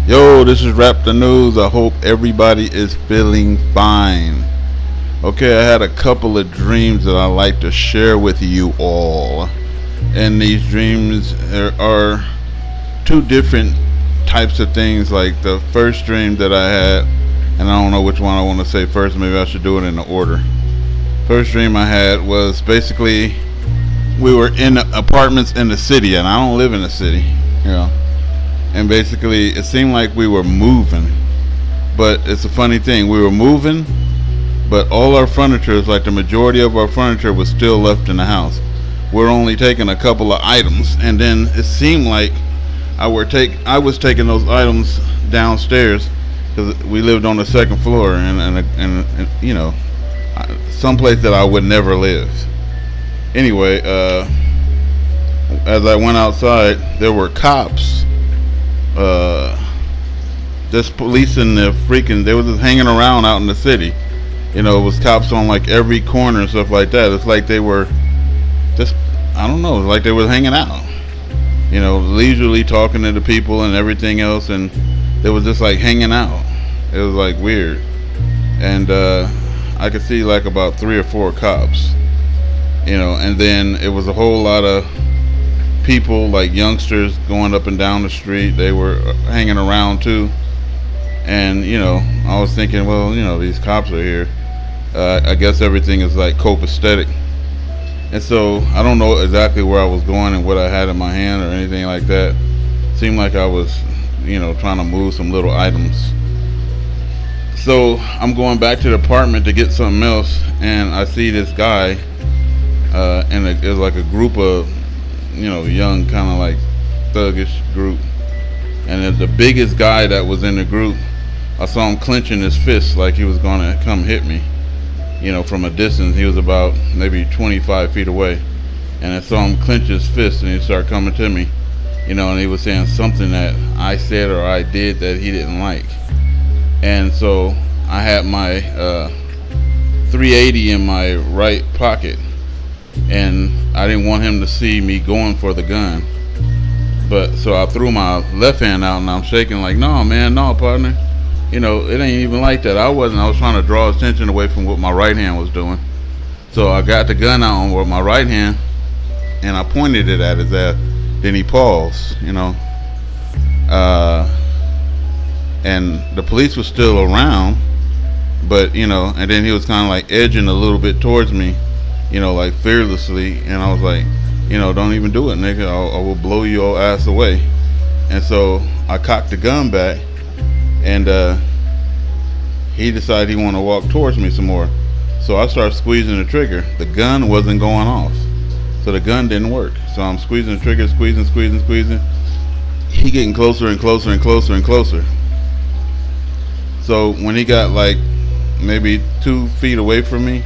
Yo, this is Rap the News. I hope everybody is feeling fine. Okay, I had a couple of dreams that I like to share with you all. And these dreams are two different types of things. Like the first dream that I had, and I don't know which one I want to say first, maybe I should do it in the order. First dream I had was basically we were in apartments in the city, and I don't live in the city, you know. And basically, it seemed like we were moving, but it's a funny thing. We were moving, but all our furniture, like the majority of our furniture, was still left in the house. We're only taking a couple of items, and then it seemed like I was taking those items downstairs because we lived on the second floor, and you know, someplace that I would never live. Anyway, as I went outside, there were cops just policing they were just hanging around out in the city. You know, it was cops on like every corner and stuff like that. It's like they were just, I don't know, it's like they were hanging out. You know, leisurely talking to the people and everything else, and they was just like hanging out. It was like weird. And I could see like about 3 or 4 cops. You know, and then it was a whole lot of people, like youngsters, going up and down the street. They were hanging around too. And you know, I was thinking, well, you know, these cops are here. I guess everything is like copacetic. And so I don't know exactly where I was going and what I had in my hand or anything like that. Seemed like I was, you know, trying to move some little items. So I'm going back to the apartment to get something else, and I see this guy, and it was like a group of, you know, young, kind of like thuggish group. And the biggest guy that was in the group, I saw him clenching his fist like he was gonna come hit me. You know, from a distance. He was about maybe 25 feet away, and I saw him clench his fist, and he started coming to me. You know, and he was saying something that I said or I did that he didn't like. And so I had my 380 in my right pocket, and I didn't want him to see me going for the gun. But so I threw my left hand out, and I'm shaking like, no man, no partner, you know, it ain't even like that. I was trying to draw attention away from what my right hand was doing. So I got the gun out with my right hand, and I pointed it at his ass. Then he paused, you know, and the police was still around, but you know, and then he was kind of like edging a little bit towards me, you know, like fearlessly. And I was like, you know, don't even do it, nigga. I will blow your ass away. And so I cocked the gun back, and he decided he wanted to walk towards me some more. So I started squeezing the trigger. The gun wasn't going off, so the gun didn't work. So I'm squeezing the trigger, squeezing. He getting closer and closer and closer and closer. So when he got like maybe 2 feet away from me,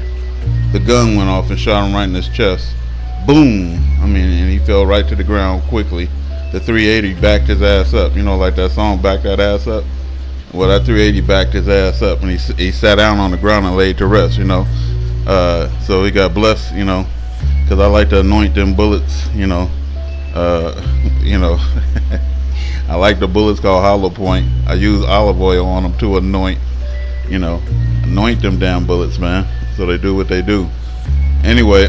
the gun went off and shot him right in his chest. Boom! I mean, and he fell right to the ground quickly. The 380 backed his ass up. You know, like that song, Back That Ass Up? Well, that 380 backed his ass up, and he sat down on the ground and laid to rest, you know. So he got blessed, you know, because I like to anoint them bullets, you know. You know, I like the bullets called hollow point. I use olive oil on them to anoint, you know. Anoint them damn bullets, man, so they do what they do. Anyway,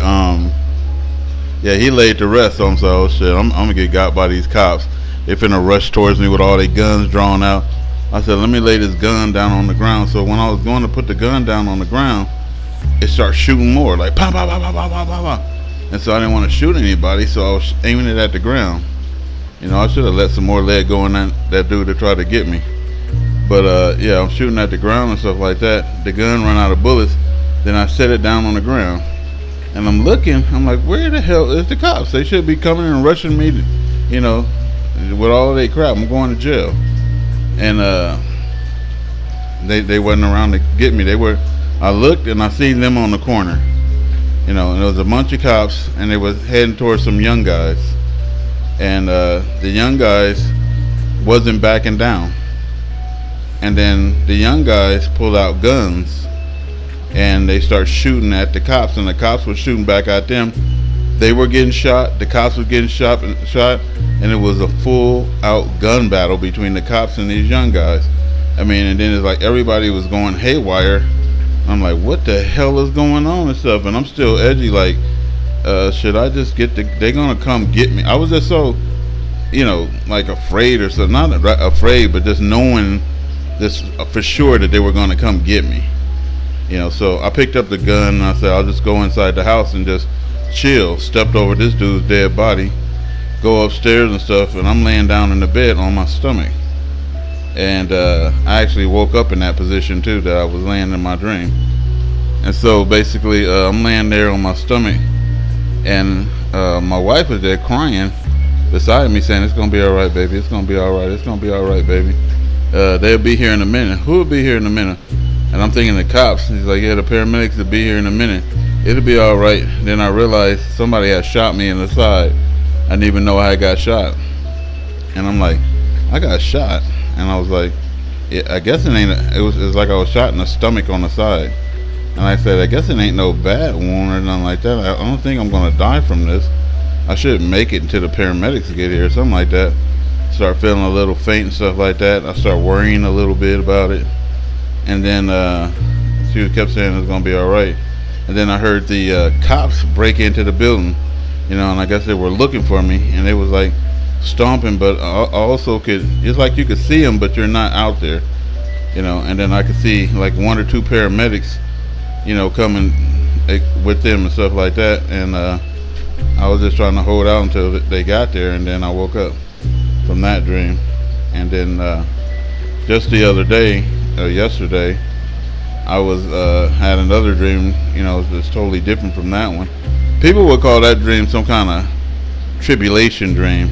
yeah, he laid to rest. So I'm like, oh shit, I'm gonna get got by these cops. They finna rush towards me with all their guns drawn out. I said, let me lay this gun down on the ground. So when I was going to put the gun down on the ground, it started shooting more, like pow, pow, pow, pow, pow, pow, pow, pow. And so I didn't want to shoot anybody, so I was aiming it at the ground. You know, I should have let some more lead go in that dude to try to get me. But yeah, I'm shooting at the ground and stuff like that. The gun ran out of bullets. Then I set it down on the ground, and I'm looking. I'm like, where the hell is the cops? They should be coming and rushing me, you know, with all of their crap. I'm going to jail. And they wasn't around to get me. I looked and I seen them on the corner, you know, and there was a bunch of cops, and they was heading towards some young guys, and the young guys wasn't backing down. And then the young guys pulled out guns, and they start shooting at the cops, and the cops were shooting back at them. they were getting shot, the cops were getting shot, and it was a full out gun battle between the cops and these young guys. I mean, and then it's like everybody was going haywire. I'm like, what the hell is going on and stuff? And I'm still edgy, like, should I just get they're gonna come get me? I was just so, like afraid or something. Not afraid, but just knowing this for sure that they were gonna come get me. So I picked up the gun and I said, I'll just go inside the house and just chill. Stepped over this dude's dead body, go upstairs and stuff, and I'm laying down in the bed on my stomach. And I actually woke up in that position too, that I was laying in my dream. And so basically I'm laying there on my stomach, and my wife was there crying beside me saying, it's gonna be alright, baby, it's gonna be alright, it's gonna be alright, baby, they'll be here in a minute. Who will be here in a minute? And I'm thinking the cops. He's like, yeah, the paramedics will be here in a minute, it'll be alright. Then I realized somebody had shot me in the side. I didn't even know I got shot. And I'm like, I got shot. And I was like, yeah, I guess it ain't. It was like I was shot in the stomach on the side. And I said, I guess it ain't no bad wound or nothing like that. I don't think I'm gonna die from this. I should make it until the paramedics get here or something like that. Start feeling a little faint and stuff like that. I start worrying a little bit about it. And then she kept saying it's gonna be all right. And then I heard the cops break into the building, and I guess they were looking for me, and they was like stomping, but I also it's like you could see them, but you're not out there, and then I could see like one or two paramedics, coming with them and stuff like that, and I was just trying to hold out until they got there, and then I woke up from that dream. And then just the other day, yesterday, I was had another dream, it's totally different from that one. People would call that dream some kind of tribulation dream.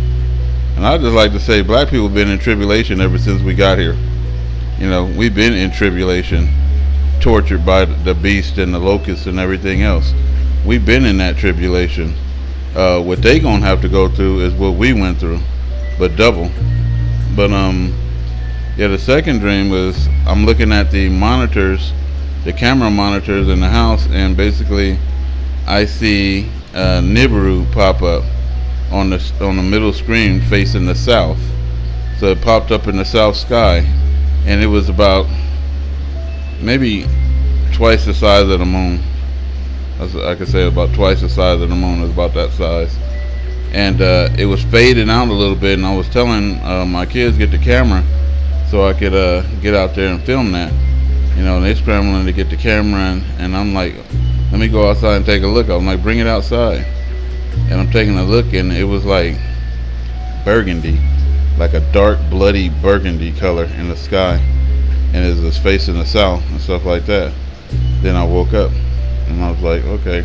And I just like to say, black people have been in tribulation ever since we got here. We've been in tribulation, tortured by the beast and the locusts and everything else. We've been in that tribulation. What they gonna have to go through is what we went through, but double. But yeah, the second dream was I'm looking at the monitors, the camera monitors in the house, and basically I see NIBIRU pop up on the middle screen facing the south. So it popped up in the south sky, and it was about maybe twice the size of the moon. I could say about twice the size of the moon. It was about that size, and it was fading out a little bit. And I was telling my kids get the camera so I could get out there and film that. And they scrambling to get the camera, and I'm like, let me go outside and take a look. I'm like, bring it outside. And I'm taking a look, and it was like burgundy, like a dark bloody burgundy color in the sky, and it was facing the south and stuff like that. Then I woke up and I was like, okay,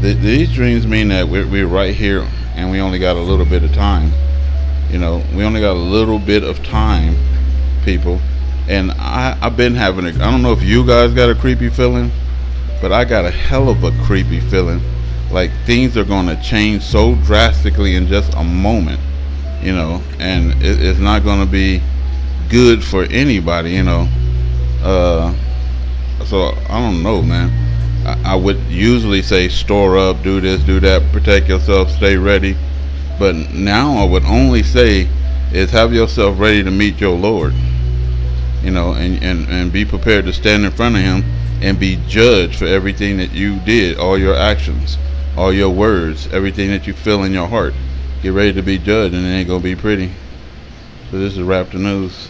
these dreams mean that we're right here, and we only got a little bit of time. We only got a little bit of time, people. And I've been having I don't know if you guys got a creepy feeling, but I got a hell of a creepy feeling. Like things are going to change so drastically in just a moment, and it's not going to be good for anybody, so I don't know, man. I would usually say store up, do this, do that, protect yourself, stay ready, but now I would only say is have yourself ready to meet your Lord, and be prepared to stand in front of him and be judged for everything that you did, all your actions, all your words, everything that you feel in your heart. Get ready to be judged, and it ain't gonna be pretty. So this is Rap the News.